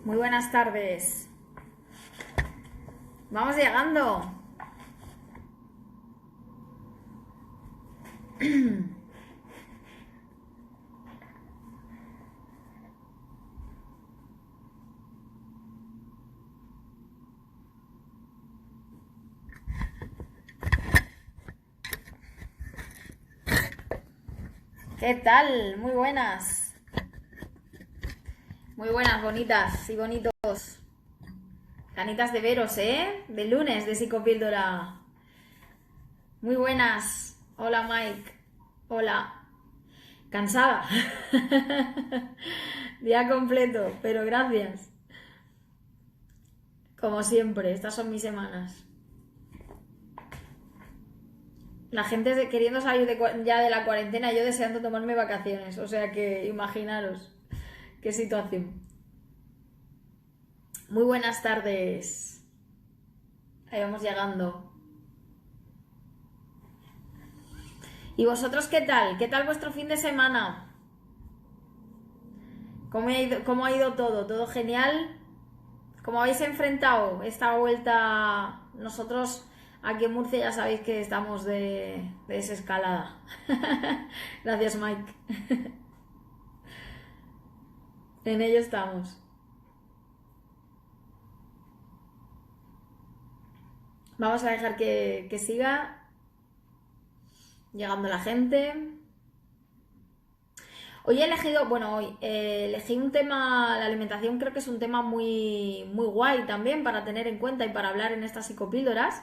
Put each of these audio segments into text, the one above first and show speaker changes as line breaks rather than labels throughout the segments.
Muy buenas tardes. Vamos llegando. ¿Qué tal? Muy buenas. Muy buenas, bonitas y bonitos. Ganitas de veros, ¿eh? De lunes de Psicopíldora. Muy buenas. Hola, Mike. Hola. Cansada. Día completo, pero gracias. Como siempre, estas son mis semanas. La gente queriendo salir ya de la cuarentena y yo deseando tomarme vacaciones. O sea que imaginaros qué situación. Muy buenas tardes. Ahí vamos llegando. ¿Y vosotros qué tal? ¿Qué tal vuestro fin de semana? ¿Cómo ha ido todo? ¿Todo genial? ¿Cómo habéis enfrentado esta vuelta? Nosotros aquí en Murcia ya sabéis que estamos de desescalada. Gracias, Mike. En ello estamos. Vamos a dejar que siga llegando la gente. Hoy he elegido, elegí un tema, la alimentación creo que es un tema muy, muy guay también para tener en cuenta y para hablar en estas psicopíldoras,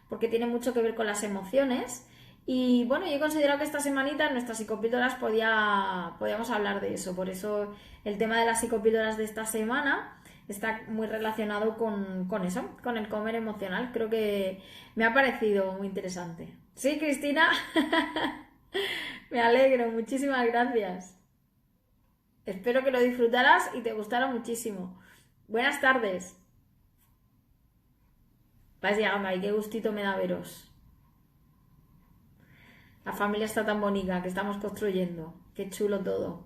porque tiene mucho que ver con las emociones. Y bueno, yo he considerado que esta semanita en nuestras psicopíldoras podíamos hablar de eso. Por eso el tema de las psicopíldoras de esta semana está muy relacionado con eso, con el comer emocional. Creo que me ha parecido muy interesante. ¿Sí, Cristina? Me alegro, muchísimas gracias. Espero que lo disfrutaras y te gustara muchísimo. Buenas tardes. Vais llegando ahí, qué gustito me da veros. La familia está tan bonita que estamos construyendo. Qué chulo todo.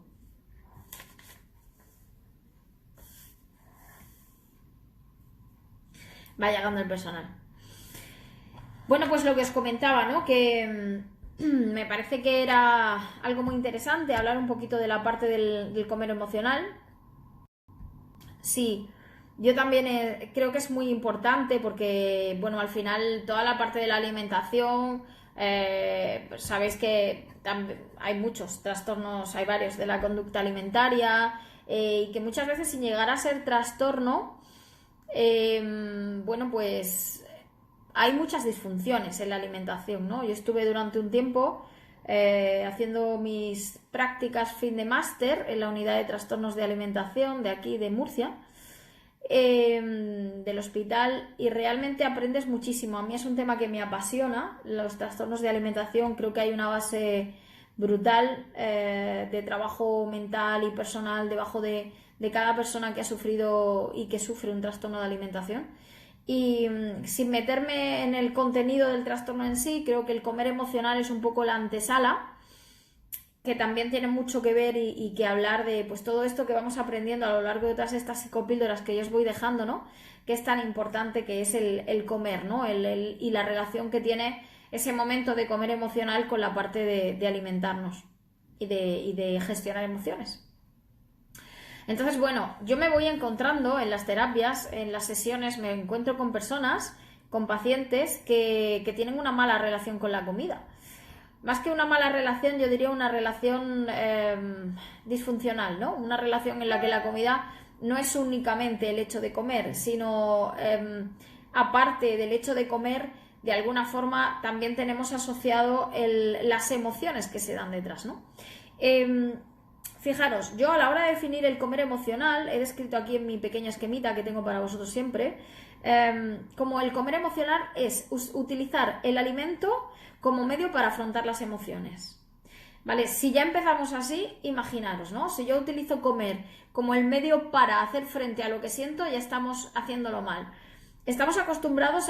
Va llegando el personal. Bueno, pues lo que os comentaba, ¿no? Que me parece que era algo muy interesante hablar un poquito de la parte del comer emocional. Sí, yo también creo que es muy importante porque, bueno, al final toda la parte de la alimentación, pues sabéis que hay muchos trastornos, hay varios de la conducta alimentaria y que muchas veces sin llegar a ser trastorno, bueno, pues hay muchas disfunciones en la alimentación, ¿no? Yo estuve durante un tiempo haciendo mis prácticas fin de máster en la unidad de trastornos de alimentación de aquí, de Murcia, del hospital, y realmente aprendes muchísimo. A mí es un tema que me apasiona, los trastornos de alimentación. Creo que hay una base brutal de trabajo mental y personal debajo de cada persona que ha sufrido y que sufre un trastorno de alimentación. Y sin meterme en el contenido del trastorno en sí, creo que el comer emocional es un poco la antesala, que también tiene mucho que ver y que hablar de pues todo esto que vamos aprendiendo a lo largo de todas estas psicopíldoras que yo os voy dejando, ¿no? Que es tan importante, que es el comer, ¿no? Y la relación que tiene ese momento de comer emocional con la parte de alimentarnos y de gestionar emociones. Entonces, bueno, yo me voy encontrando en las terapias, en las sesiones, me encuentro con personas, con pacientes que tienen una mala relación con la comida. Más que una mala relación, yo diría una relación disfuncional, ¿no? Una relación en la que la comida no es únicamente el hecho de comer, sino aparte del hecho de comer, de alguna forma también tenemos asociado las emociones que se dan detrás, ¿no? Fijaros, yo a la hora de definir el comer emocional, he descrito aquí en mi pequeña esquemita que tengo para vosotros siempre, como el comer emocional es utilizar el alimento como medio para afrontar las emociones. ¿Vale? Si ya empezamos así, imaginaros, ¿no? Si yo utilizo comer como el medio para hacer frente a lo que siento, ya estamos haciéndolo mal. Estamos acostumbrados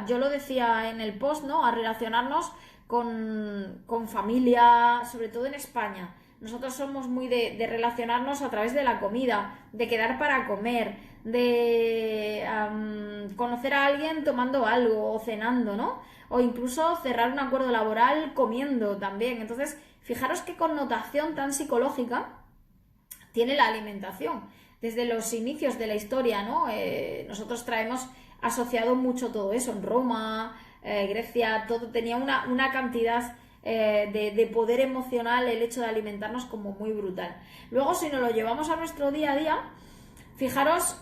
yo lo decía en el post, ¿no? A relacionarnos con familia, sobre todo en España. nosotros somos muy de relacionarnos a través de la comida, de quedar para comer, de conocer a alguien tomando algo o cenando, ¿no? O incluso cerrar un acuerdo laboral comiendo también. Entonces, fijaros qué connotación tan psicológica tiene la alimentación. Desde los inicios de la historia, ¿no? Nosotros traemos asociado mucho todo eso. En Roma, Grecia, todo tenía una cantidad de poder emocional, el hecho de alimentarnos, como muy brutal. Luego, si nos lo llevamos a nuestro día a día, fijaros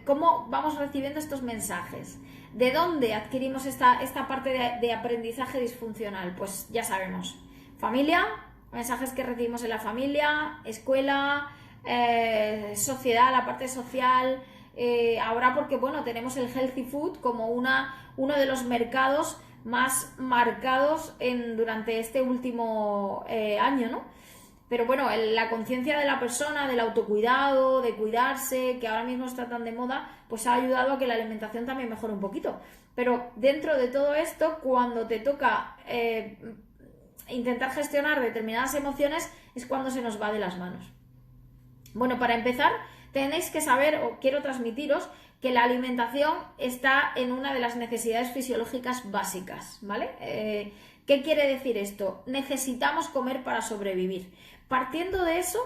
cómo vamos recibiendo estos mensajes. ¿De dónde adquirimos esta parte de aprendizaje disfuncional? Pues ya sabemos. Familia, mensajes que recibimos en la familia, escuela, sociedad, la parte social. Ahora porque, bueno, tenemos el healthy food como uno de los mercados más marcados durante este último año, ¿no? Pero bueno, la conciencia de la persona, del autocuidado, de cuidarse, que ahora mismo está tan de moda, pues ha ayudado a que la alimentación también mejore un poquito. Pero dentro de todo esto, cuando te toca intentar gestionar determinadas emociones, es cuando se nos va de las manos. Bueno, para empezar, tenéis que saber, o quiero transmitiros, que la alimentación está en una de las necesidades fisiológicas básicas, ¿vale? ¿Qué quiere decir esto? Necesitamos comer para sobrevivir. Partiendo de eso,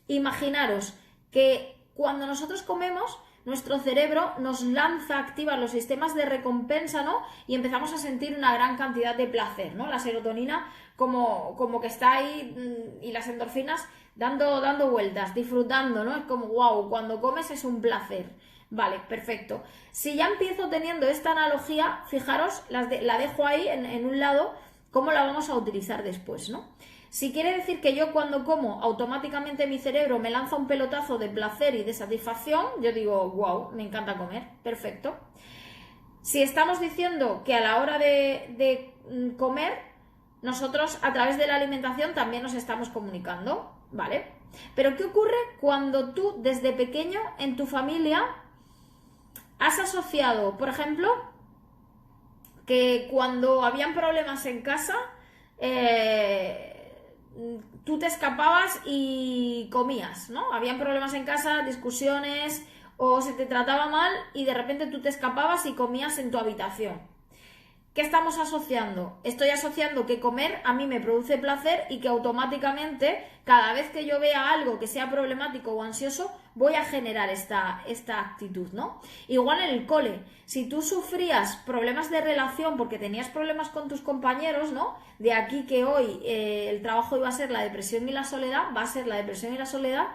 imaginaros que cuando nosotros comemos, nuestro cerebro nos lanza, activa los sistemas de recompensa, ¿no? Y empezamos a sentir una gran cantidad de placer, ¿no? La serotonina como que está ahí, y las endorfinas dando vueltas, disfrutando, ¿no? Es como, wow, cuando comes es un placer. Vale, perfecto. Si ya empiezo teniendo esta analogía, fijaros, la dejo ahí en un lado, cómo la vamos a utilizar después, ¿no? Si quiere decir que yo cuando como automáticamente mi cerebro me lanza un pelotazo de placer y de satisfacción, yo digo, wow, me encanta comer, perfecto. Si estamos diciendo que a la hora de comer, nosotros a través de la alimentación también nos estamos comunicando, ¿vale? Pero ¿qué ocurre cuando tú desde pequeño en tu familia has asociado, por ejemplo, que cuando habían problemas en casa, tú te escapabas y comías, ¿no? Habían problemas en casa, discusiones, o se te trataba mal y de repente tú te escapabas y comías en tu habitación. ¿Qué estamos asociando? Estoy asociando que comer a mí me produce placer y que automáticamente, cada vez que yo vea algo que sea problemático o ansioso, voy a generar esta actitud, ¿no? Igual en el cole, si tú sufrías problemas de relación porque tenías problemas con tus compañeros, ¿no? De aquí que hoy el trabajo iba a ser la depresión y la soledad, va a ser la depresión y la soledad.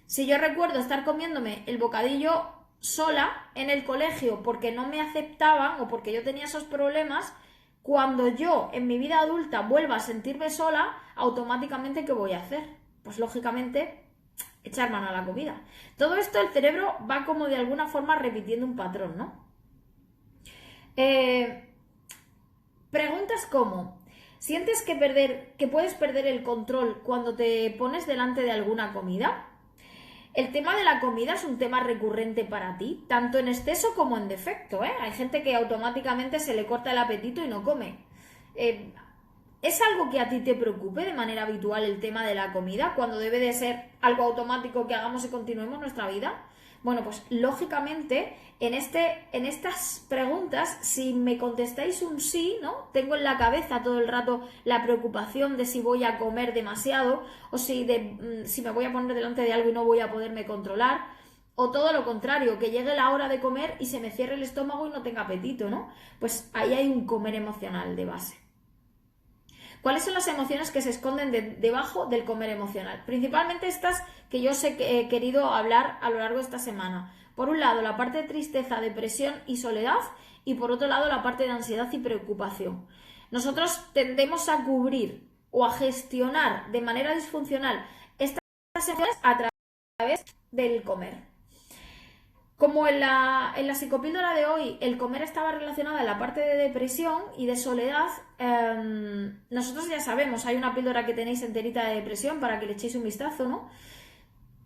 Si yo recuerdo estar comiéndome el bocadillo sola en el colegio porque no me aceptaban o porque yo tenía esos problemas, cuando yo en mi vida adulta vuelva a sentirme sola, automáticamente ¿qué voy a hacer? Pues lógicamente echar mano a la comida. Todo esto el cerebro va como de alguna forma repitiendo un patrón, ¿no? Preguntas como, ¿sientes que puedes perder el control cuando te pones delante de alguna comida? El tema de la comida es un tema recurrente para ti, tanto en exceso como en defecto, ¿eh? Hay gente que automáticamente se le corta el apetito y no come. ¿Es algo que a ti te preocupe de manera habitual el tema de la comida, cuando debe de ser algo automático que hagamos y continuemos nuestra vida? Bueno, pues lógicamente en estas preguntas, si me contestáis un sí, ¿no? Tengo en la cabeza todo el rato la preocupación de si voy a comer demasiado o si me voy a poner delante de algo y no voy a poderme controlar, o todo lo contrario, que llegue la hora de comer y se me cierre el estómago y no tenga apetito, ¿no? Pues ahí hay un comer emocional de base. ¿Cuáles son las emociones que se esconden debajo del comer emocional? Principalmente estas que yo os he querido hablar a lo largo de esta semana. Por un lado, la parte de tristeza, depresión y soledad, y por otro lado, la parte de ansiedad y preocupación. Nosotros tendemos a cubrir o a gestionar de manera disfuncional estas emociones a través del comer. Como en la psicopíldora de hoy el comer estaba relacionado a la parte de depresión y de soledad, nosotros ya sabemos, hay una píldora que tenéis enterita de depresión para que le echéis un vistazo, ¿no?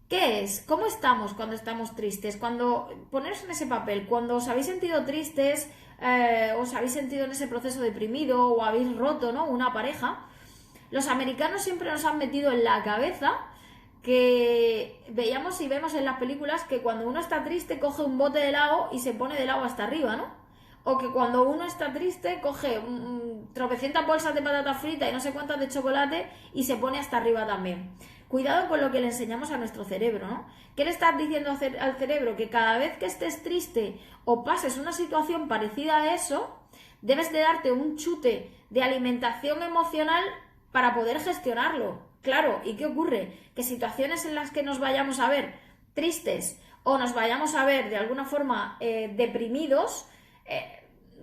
¿Qué es? ¿Cómo estamos cuando estamos tristes? Poneros en ese papel, cuando os habéis sentido tristes, os habéis sentido en ese proceso deprimido o habéis roto, ¿no? Una pareja, Los americanos siempre nos han metido en la cabeza que veíamos y vemos en las películas que cuando uno está triste coge un bote de helado y se pone de helado hasta arriba, ¿no? O que cuando uno está triste coge tropecientas bolsas de patata frita y no sé cuántas de chocolate y se pone hasta arriba también. Cuidado con lo que le enseñamos a nuestro cerebro, ¿no? ¿Qué le estás diciendo al cerebro? Que cada vez que estés triste o pases una situación parecida a eso, debes de darte un chute de alimentación emocional para poder gestionarlo. Claro, ¿y qué ocurre? Que situaciones en las que nos vayamos a ver tristes o nos vayamos a ver de alguna forma deprimidos,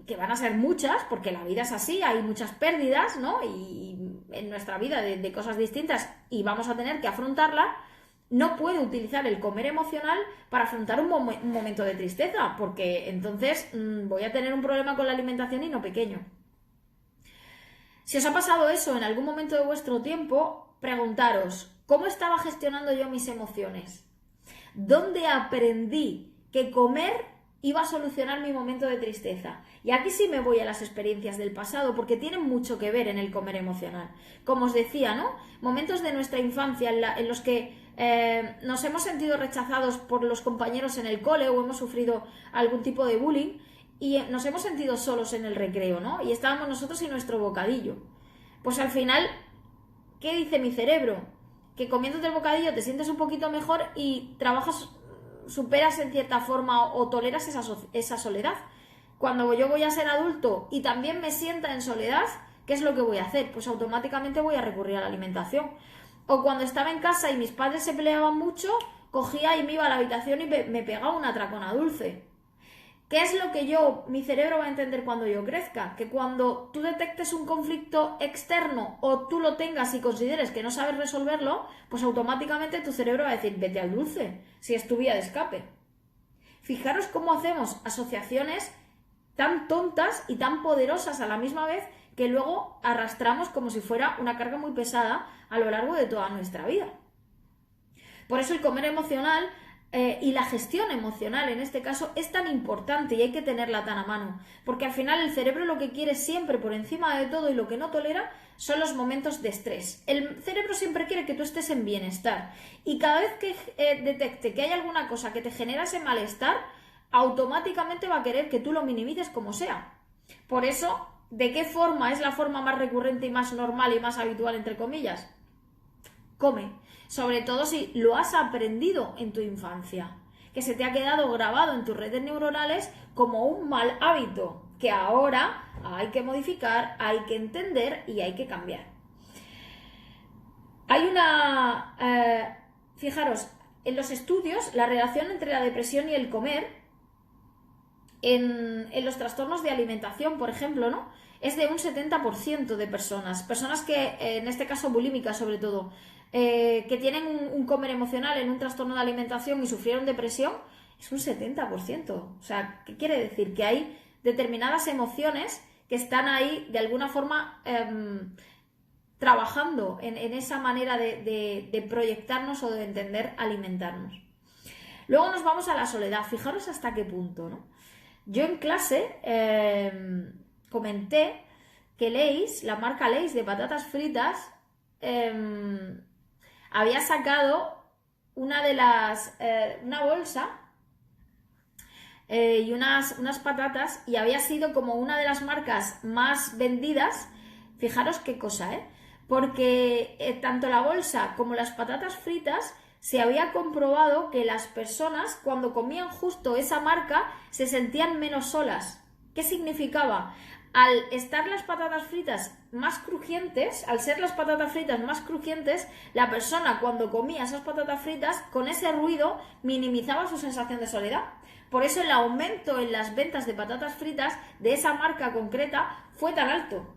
que van a ser muchas, porque la vida es así, hay muchas pérdidas, ¿no? Y en nuestra vida de cosas distintas y vamos a tener que afrontarla. No puedo utilizar el comer emocional para afrontar un momento de tristeza, porque entonces voy a tener un problema con la alimentación y no pequeño. Si os ha pasado eso en algún momento de vuestro tiempo, preguntaros, ¿cómo estaba gestionando yo mis emociones? ¿Dónde aprendí que comer iba a solucionar mi momento de tristeza? Y aquí sí me voy a las experiencias del pasado, porque tienen mucho que ver en el comer emocional. Como os decía, ¿no? Momentos de nuestra infancia en los que nos hemos sentido rechazados por los compañeros en el cole o hemos sufrido algún tipo de bullying y nos hemos sentido solos en el recreo, ¿no? Y estábamos nosotros y nuestro bocadillo. Pues al final, ¿qué dice mi cerebro? Que comiéndote el bocadillo te sientes un poquito mejor y trabajas, superas en cierta forma o toleras esa soledad. Cuando yo voy a ser adulto y también me sienta en soledad, ¿qué es lo que voy a hacer? Pues automáticamente voy a recurrir a la alimentación. O cuando estaba en casa y mis padres se peleaban mucho, cogía y me iba a la habitación y me pegaba una tracona dulce. ¿Qué es lo que mi cerebro va a entender cuando yo crezca? Que cuando tú detectes un conflicto externo o tú lo tengas y consideres que no sabes resolverlo, pues automáticamente tu cerebro va a decir, vete al dulce, si es tu vía de escape. Fijaros cómo hacemos asociaciones tan tontas y tan poderosas a la misma vez que luego arrastramos como si fuera una carga muy pesada a lo largo de toda nuestra vida. Por eso el comer emocional y la gestión emocional en este caso es tan importante y hay que tenerla tan a mano, porque al final el cerebro lo que quiere siempre por encima de todo y lo que no tolera son los momentos de estrés. El cerebro siempre quiere que tú estés en bienestar y cada vez que detecte que hay alguna cosa que te genera ese malestar, automáticamente va a querer que tú lo minimices como sea. Por eso, ¿de qué forma es la forma más recurrente y más normal y más habitual, entre comillas? Come. Sobre todo si lo has aprendido en tu infancia, que se te ha quedado grabado en tus redes neuronales como un mal hábito, que ahora hay que modificar, hay que entender y hay que cambiar. Hay fijaros, en los estudios, la relación entre la depresión y el comer, en los trastornos de alimentación, por ejemplo, ¿no?, es de un 70% de personas que, en este caso bulímicas sobre todo, que tienen un comer emocional en un trastorno de alimentación y sufrieron depresión, es un 70%. O sea, ¿qué quiere decir? Que hay determinadas emociones que están ahí de alguna forma trabajando en esa manera de proyectarnos o de entender alimentarnos. Luego nos vamos a la soledad. Fijaros hasta qué punto, ¿no? Yo en clase comenté que Lay's, la marca Lay's de patatas fritas, había sacado una bolsa y unas patatas y había sido como una de las marcas más vendidas. Fijaros qué cosa, porque tanto la bolsa como las patatas fritas se había comprobado que las personas cuando comían justo esa marca se sentían menos solas. ¿Qué significaba? Al estar las patatas fritas más crujientes, al ser las patatas fritas más crujientes, la persona cuando comía esas patatas fritas, con ese ruido, minimizaba su sensación de soledad. Por eso el aumento en las ventas de patatas fritas de esa marca concreta fue tan alto.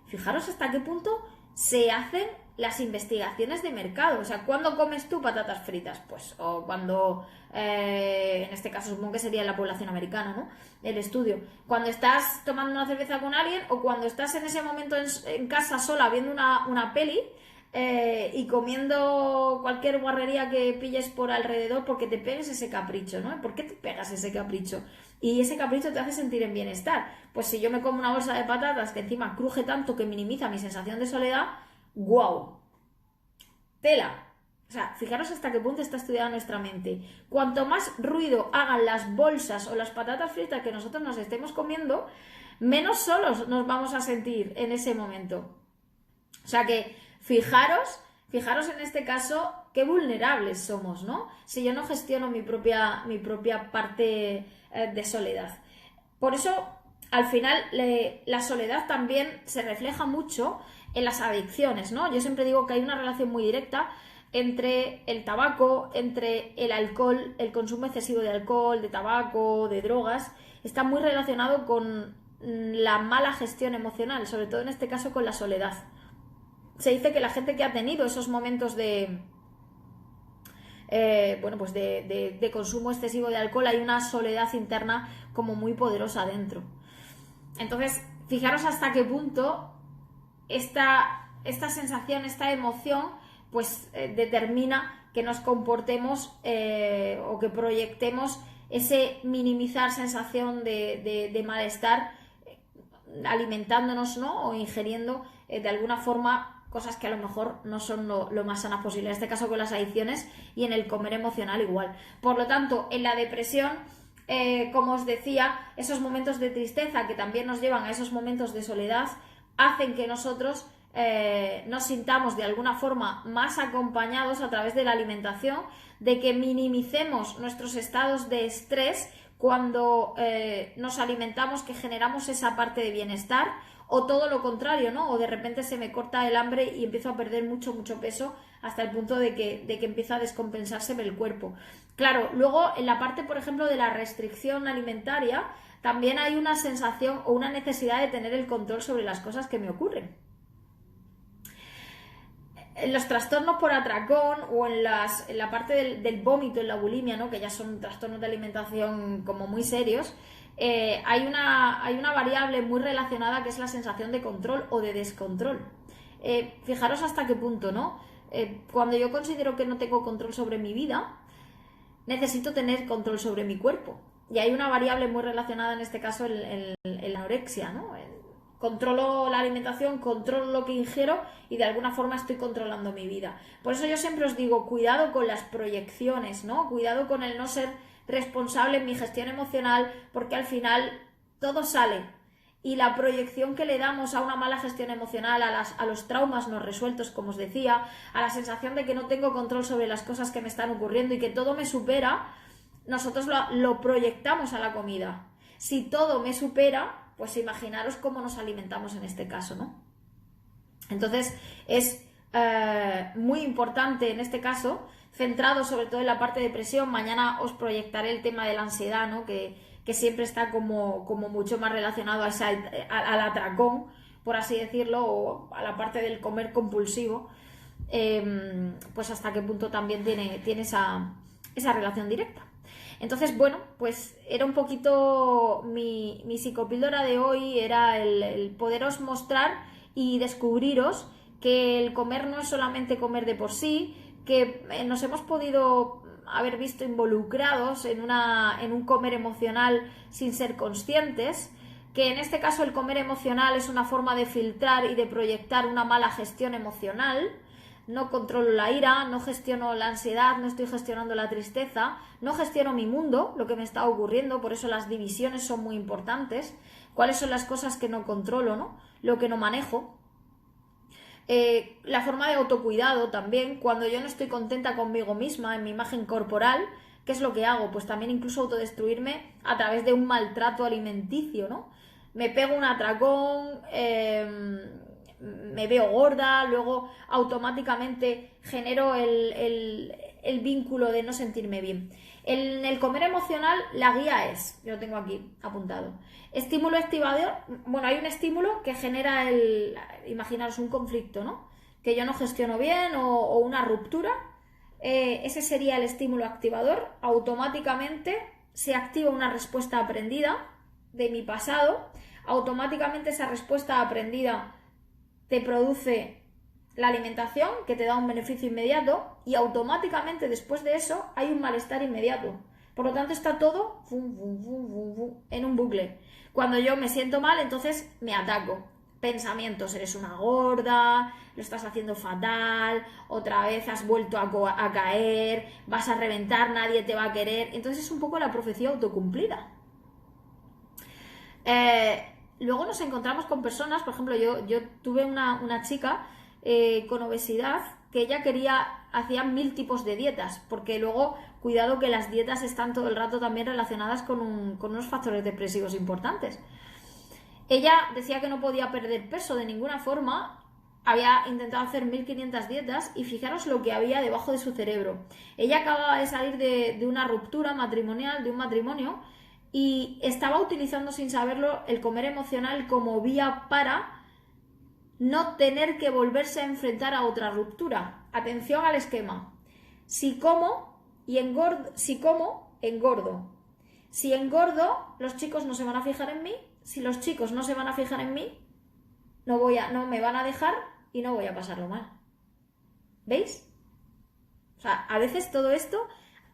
Fijaros hasta qué punto se hacen las investigaciones de mercado. O sea, ¿cuándo comes tú patatas fritas? Pues, o cuando, en este caso supongo que sería en la población americana, ¿no?, el estudio. Cuando estás tomando una cerveza con alguien o cuando estás en ese momento en casa sola viendo una peli y comiendo cualquier guarrería que pilles por alrededor porque te pegues ese capricho, ¿no? ¿Por qué te pegas ese capricho? Y ese capricho te hace sentir en bienestar. Pues si yo me como una bolsa de patatas que encima cruje tanto que minimiza mi sensación de soledad, ¡Guau! Tela. O sea, fijaros hasta qué punto está estudiada nuestra mente. Cuanto más ruido hagan las bolsas o las patatas fritas que nosotros nos estemos comiendo, menos solos nos vamos a sentir en ese momento. O sea que fijaros en este caso qué vulnerables somos, ¿no? Si yo no gestiono mi propia parte de soledad. Por eso, al final, la soledad también se refleja mucho en las adicciones, ¿no? Yo siempre digo que hay una relación muy directa entre el tabaco, entre el alcohol, el consumo excesivo de alcohol, de tabaco, de drogas, está muy relacionado con la mala gestión emocional, sobre todo en este caso con la soledad. Se dice que la gente que ha tenido esos momentos de consumo excesivo de alcohol, hay una soledad interna como muy poderosa dentro. Entonces, fijaros hasta qué punto esta sensación, esta emoción, pues determina que nos comportemos o que proyectemos ese minimizar sensación de malestar alimentándonos, ¿no? O ingiriendo de alguna forma cosas que a lo mejor no son lo más sanas posible. En este caso con las adicciones y en el comer emocional igual. Por lo tanto, en la depresión, como os decía, esos momentos de tristeza que también nos llevan a esos momentos de soledad hacen que nosotros nos sintamos de alguna forma más acompañados a través de la alimentación, de que minimicemos nuestros estados de estrés cuando nos alimentamos, que generamos esa parte de bienestar, o todo lo contrario, ¿no? O de repente se me corta el hambre y empiezo a perder mucho peso hasta el punto de que empieza a descompensarse el cuerpo. Claro, luego en la parte, por ejemplo, de la restricción alimentaria, también hay una sensación o una necesidad de tener el control sobre las cosas que me ocurren. En los trastornos por atracón o en la parte del vómito, en la bulimia, ¿no? Que ya son trastornos de alimentación como muy serios, hay una variable muy relacionada que es la sensación de control o de descontrol. Fijaros hasta qué punto, ¿no? Cuando yo considero que no tengo control sobre mi vida, necesito tener control sobre mi cuerpo. Y hay una variable muy relacionada en este caso en la anorexia, ¿no? Controlo la alimentación, controlo lo que ingiero y de alguna forma estoy controlando mi vida. Por eso yo siempre os digo, cuidado con las proyecciones, ¿no? Cuidado con el no ser responsable en mi gestión emocional, porque al final todo sale. Y la proyección que le damos a una mala gestión emocional, a los traumas no resueltos, como os decía, a la sensación de que no tengo control sobre las cosas que me están ocurriendo y que todo me supera, nosotros lo proyectamos a la comida. Si todo me supera, pues imaginaros cómo nos alimentamos en este caso, ¿no? Entonces es muy importante en este caso, centrado sobre todo en la parte de depresión. Mañana os proyectaré el tema de la ansiedad, ¿no? Que siempre está como mucho más relacionado al atracón, por así decirlo, o a la parte del comer compulsivo, pues hasta qué punto también tiene esa relación directa. Entonces, bueno, pues era un poquito mi psicopíldora de hoy, era el poderos mostrar y descubriros que el comer no es solamente comer de por sí, que nos hemos podido haber visto involucrados en un comer emocional sin ser conscientes, que en este caso el comer emocional es una forma de filtrar y de proyectar una mala gestión emocional. No controlo la ira, no gestiono la ansiedad, no estoy gestionando la tristeza, no gestiono mi mundo, lo que me está ocurriendo, por eso las divisiones son muy importantes. ¿Cuáles son las cosas que no controlo, ¿no? Lo que no manejo. La forma de autocuidado también, cuando yo no estoy contenta conmigo misma, en mi imagen corporal, ¿qué es lo que hago? Pues también incluso autodestruirme a través de un maltrato alimenticio, ¿no? Me pego un atracón, me veo gorda, luego automáticamente genero el vínculo de no sentirme bien. En el comer emocional, la guía es, yo lo tengo aquí apuntado, estímulo activador. Bueno, hay un estímulo que genera imaginaros un conflicto, ¿no? Que yo no gestiono bien o una ruptura. Ese sería el estímulo activador. Automáticamente se activa una respuesta aprendida de mi pasado. Automáticamente esa respuesta aprendida te produce la alimentación, que te da un beneficio inmediato, y automáticamente después de eso hay un malestar inmediato. Por lo tanto está todo en un bucle. Cuando yo me siento mal, entonces me ataco. pensamientos, eres una gorda, lo estás haciendo fatal, otra vez has vuelto a caer, vas a reventar, nadie te va a querer. Entonces es un poco la profecía autocumplida. Luego nos encontramos con personas, por ejemplo, yo tuve una chica con obesidad que ella hacía 1000 tipos de dietas, porque luego, cuidado que las dietas están todo el rato también relacionadas con unos factores depresivos importantes. Ella decía que no podía perder peso de ninguna forma, había intentado hacer 1500 dietas y fijaros lo que había debajo de su cerebro. Ella acababa de salir de una ruptura matrimonial, de un matrimonio, y estaba utilizando sin saberlo el comer emocional como vía para no tener que volverse a enfrentar a otra ruptura. Atención al esquema. Si como, engordo. Si engordo, los chicos no se van a fijar en mí. Si los chicos no se van a fijar en mí, no me van a dejar y no voy a pasarlo mal. ¿Veis? O sea, a veces todo esto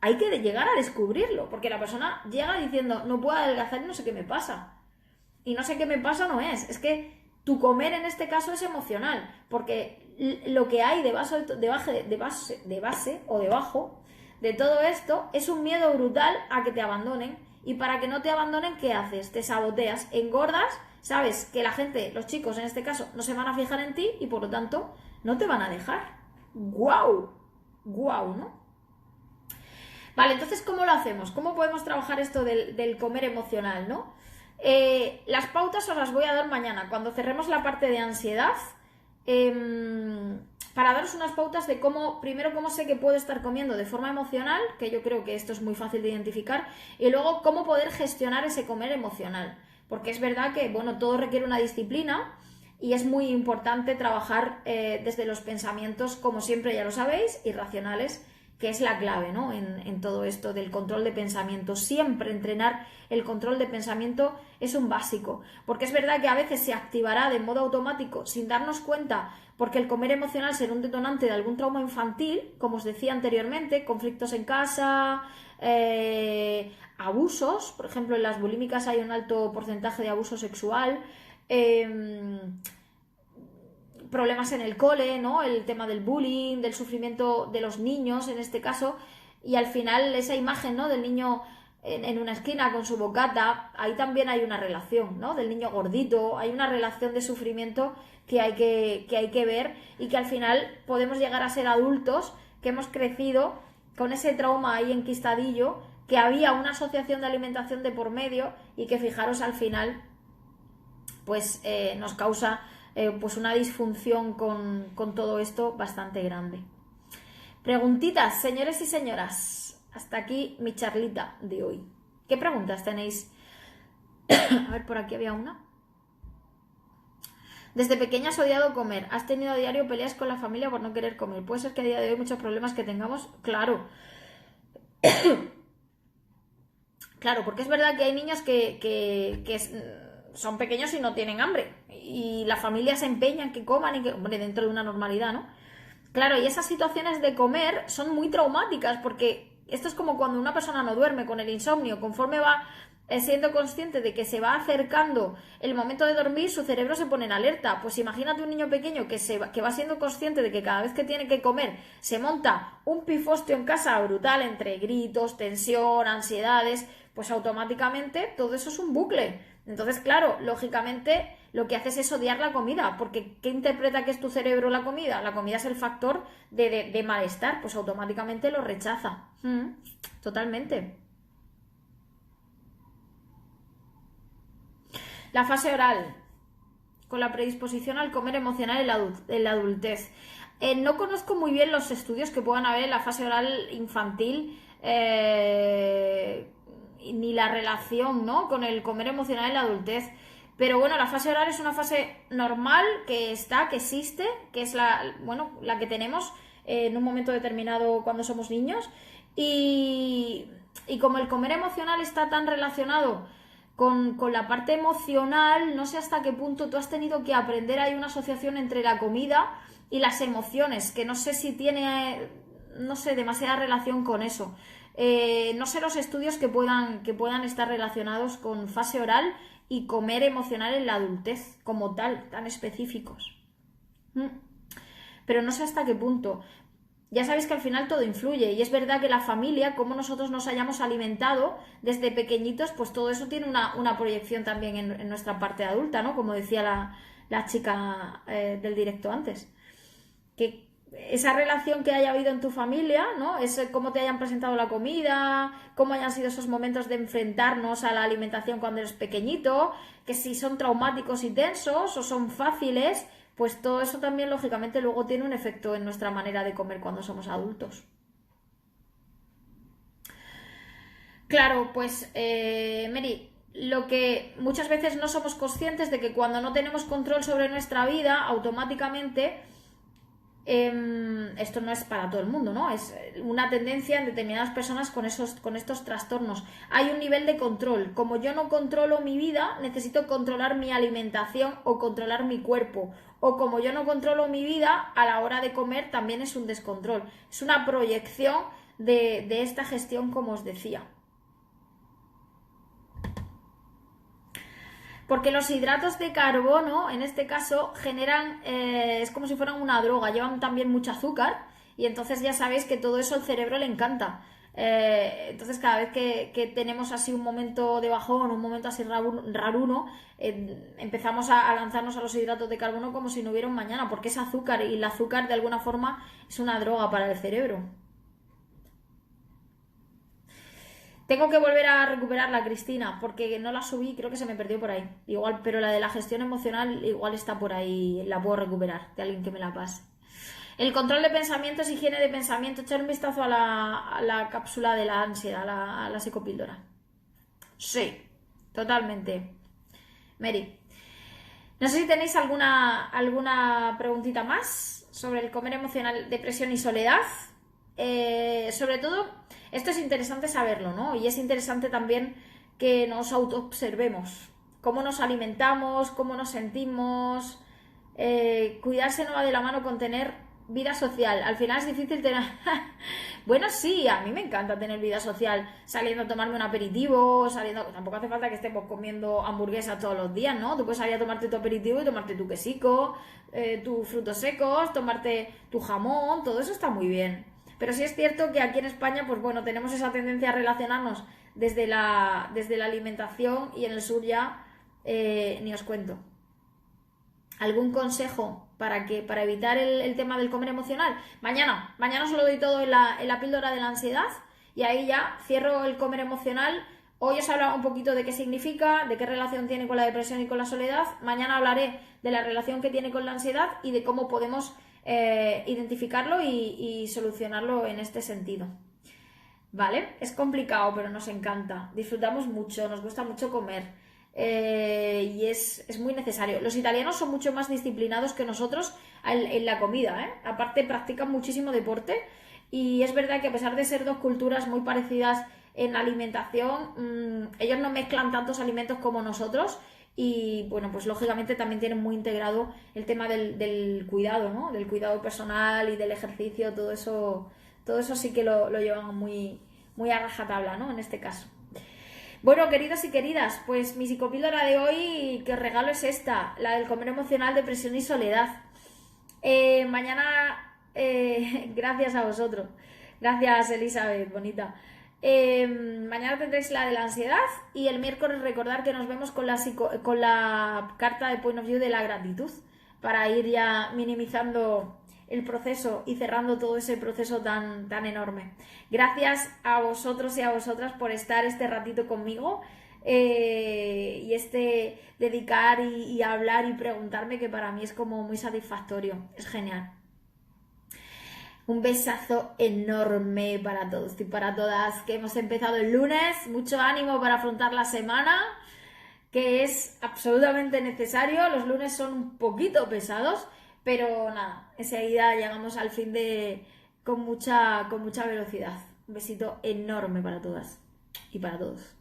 hay que llegar a descubrirlo, porque la persona llega diciendo, no puedo adelgazar y no sé qué me pasa. Y no sé qué me pasa no es que tu comer en este caso es emocional, porque lo que hay de base o debajo de todo esto es un miedo brutal a que te abandonen, y para que no te abandonen, ¿qué haces? Te saboteas, engordas, sabes que la gente, los chicos en este caso, no se van a fijar en ti y por lo tanto no te van a dejar. ¡Guau! ¡Guau!, ¿no? Vale, entonces, ¿cómo lo hacemos? ¿Cómo podemos trabajar esto del comer emocional, no? Las pautas os las voy a dar mañana, cuando cerremos la parte de ansiedad, para daros unas pautas de primero cómo sé que puedo estar comiendo de forma emocional, que yo creo que esto es muy fácil de identificar, y luego cómo poder gestionar ese comer emocional, porque es verdad que, bueno, todo requiere una disciplina y es muy importante trabajar desde los pensamientos, como siempre ya lo sabéis, irracionales, que es la clave, ¿no? En todo esto del control de pensamiento. Siempre entrenar el control de pensamiento es un básico, porque es verdad que a veces se activará de modo automático sin darnos cuenta, porque el comer emocional será un detonante de algún trauma infantil, como os decía anteriormente, conflictos en casa, abusos, por ejemplo en las bulímicas hay un alto porcentaje de abuso sexual, problemas en el cole, ¿no? El tema del bullying, del sufrimiento de los niños en este caso, y al final esa imagen, ¿no? Del niño en una esquina con su bocata, ahí también hay una relación, ¿no? Del niño gordito, hay una relación de sufrimiento que hay que ver, y que al final podemos llegar a ser adultos que hemos crecido con ese trauma ahí enquistadillo, que había una asociación de alimentación de por medio y que, fijaros, al final pues nos causa pues una disfunción con todo esto bastante grande. Preguntitas, señores y señoras. Hasta aquí mi charlita de hoy. ¿Qué preguntas tenéis? A ver, por aquí había una. Desde pequeña has odiado comer. ¿Has tenido a diario peleas con la familia por no querer comer? ¿Puede ser que a día de hoy muchos problemas que tengamos? Claro. Claro, porque es verdad que hay niños que son pequeños y no tienen hambre, y la familia se empeña en que coman y que, hombre, dentro de una normalidad, ¿no? Claro, y esas situaciones de comer son muy traumáticas, porque esto es como cuando una persona no duerme con el insomnio. Conforme va siendo consciente de que se va acercando el momento de dormir, su cerebro se pone en alerta. Pues imagínate un niño pequeño que va siendo consciente de que cada vez que tiene que comer se monta un pifostio en casa brutal, entre gritos, tensión, ansiedades, pues automáticamente todo eso es un bucle. Entonces, claro, lógicamente lo que haces es odiar la comida, porque ¿qué interpreta que es tu cerebro la comida? La comida es el factor de malestar, pues automáticamente lo rechaza. Totalmente. La fase oral, con la predisposición al comer emocional en la adultez. No conozco muy bien los estudios que puedan haber en la fase oral infantil, ni la relación, ¿no?, con el comer emocional en la adultez. Pero bueno, la fase oral es una fase normal que existe, que es la que tenemos en un momento determinado cuando somos niños. Y como el comer emocional está tan relacionado con la parte emocional, no sé hasta qué punto tú has tenido que aprender. Hay una asociación entre la comida y las emociones, que no sé si tiene, demasiada relación con eso. No sé los estudios que puedan estar relacionados con fase oral y comer emocional en la adultez, como tal, tan específicos. Pero no sé hasta qué punto. Ya sabéis que al final todo influye y es verdad que la familia, como nosotros nos hayamos alimentado desde pequeñitos, pues todo eso tiene una proyección también en nuestra parte adulta, ¿no? Como decía la chica del directo antes. Que esa relación que haya habido en tu familia, ¿no? Es cómo te hayan presentado la comida, cómo hayan sido esos momentos de enfrentarnos a la alimentación cuando eres pequeñito, que si son traumáticos y tensos o son fáciles, pues todo eso también lógicamente luego tiene un efecto en nuestra manera de comer cuando somos adultos. Claro, pues Mary, lo que muchas veces no somos conscientes de que cuando no tenemos control sobre nuestra vida, automáticamente esto no es para todo el mundo, ¿no? Es una tendencia en determinadas personas con estos trastornos. Hay un nivel de control. Como yo no controlo mi vida, necesito controlar mi alimentación o controlar mi cuerpo. O como yo no controlo mi vida, a la hora de comer también es un descontrol. Es una proyección de esta gestión, como os decía. Porque los hidratos de carbono, en este caso, generan, es como si fueran una droga, llevan también mucho azúcar y entonces ya sabéis que todo eso al cerebro le encanta. Entonces cada vez que tenemos así un momento de bajón, un momento así raruno, empezamos a lanzarnos a los hidratos de carbono como si no hubiera un mañana, porque es azúcar y el azúcar de alguna forma es una droga para el cerebro. Tengo que volver a recuperarla, Cristina, porque no la subí, creo que se me perdió por ahí. Igual, pero la de la gestión emocional igual está por ahí, la puedo recuperar de alguien que me la pase. El control de pensamientos, higiene de pensamiento. Echar un vistazo a la cápsula de la ansiedad, a la psicopíldora. Sí, totalmente. Mary, no sé si tenéis alguna preguntita más sobre el comer emocional, depresión y soledad. Sobre todo, esto es interesante saberlo, ¿no? Y es interesante también que nos autoobservemos, cómo nos alimentamos, cómo nos sentimos. Cuidarse no va de la mano con tener vida social. Al final es difícil tener... Bueno, sí, a mí me encanta tener vida social, saliendo a tomarme un aperitivo, saliendo... Tampoco hace falta que estemos comiendo hamburguesas todos los días, ¿no? Tú puedes salir a tomarte tu aperitivo y tomarte tu quesico, tus frutos secos, tomarte tu jamón, todo eso está muy bien. Pero sí es cierto que aquí en España, pues bueno, tenemos esa tendencia a relacionarnos desde la alimentación y en el sur ya ni os cuento. ¿Algún consejo para evitar el tema del comer emocional? Mañana os lo doy todo en la píldora de la ansiedad y ahí ya cierro el comer emocional. Hoy os he hablado un poquito de qué significa, de qué relación tiene con la depresión y con la soledad. Mañana hablaré de la relación que tiene con la ansiedad y de cómo podemos identificarlo y solucionarlo en este sentido. ¿Vale? Es complicado, pero nos encanta. Disfrutamos mucho, nos gusta mucho comer. Y es muy necesario. Los italianos son mucho más disciplinados que nosotros en la comida, ¿eh? Aparte practican muchísimo deporte y es verdad que a pesar de ser dos culturas muy parecidas en alimentación, ellos no mezclan tantos alimentos como nosotros y bueno, pues lógicamente también tienen muy integrado el tema del cuidado, ¿no? Del cuidado personal y del ejercicio, todo eso sí que lo llevan muy, muy a rajatabla, ¿no? En este caso. Bueno, queridos y queridas, pues mi psicopíldora de hoy que os regalo es esta, la del comer emocional, depresión y soledad. Mañana, gracias a vosotros. Gracias, Elizabeth, bonita. Mañana tendréis la de la ansiedad y el miércoles recordar que nos vemos con la carta de Point of View de la gratitud para ir ya minimizando el proceso y cerrando todo ese proceso tan enorme. Gracias a vosotros y a vosotras por estar este ratito conmigo y dedicar y hablar y preguntarme, que para mí es como muy satisfactorio, es genial. Un besazo enorme para todos y para todas, que hemos empezado el lunes. Mucho ánimo para afrontar la semana, que es absolutamente necesario. Los lunes son un poquito pesados, pero nada, enseguida llegamos al fin con mucha velocidad. Un besito enorme para todas y para todos.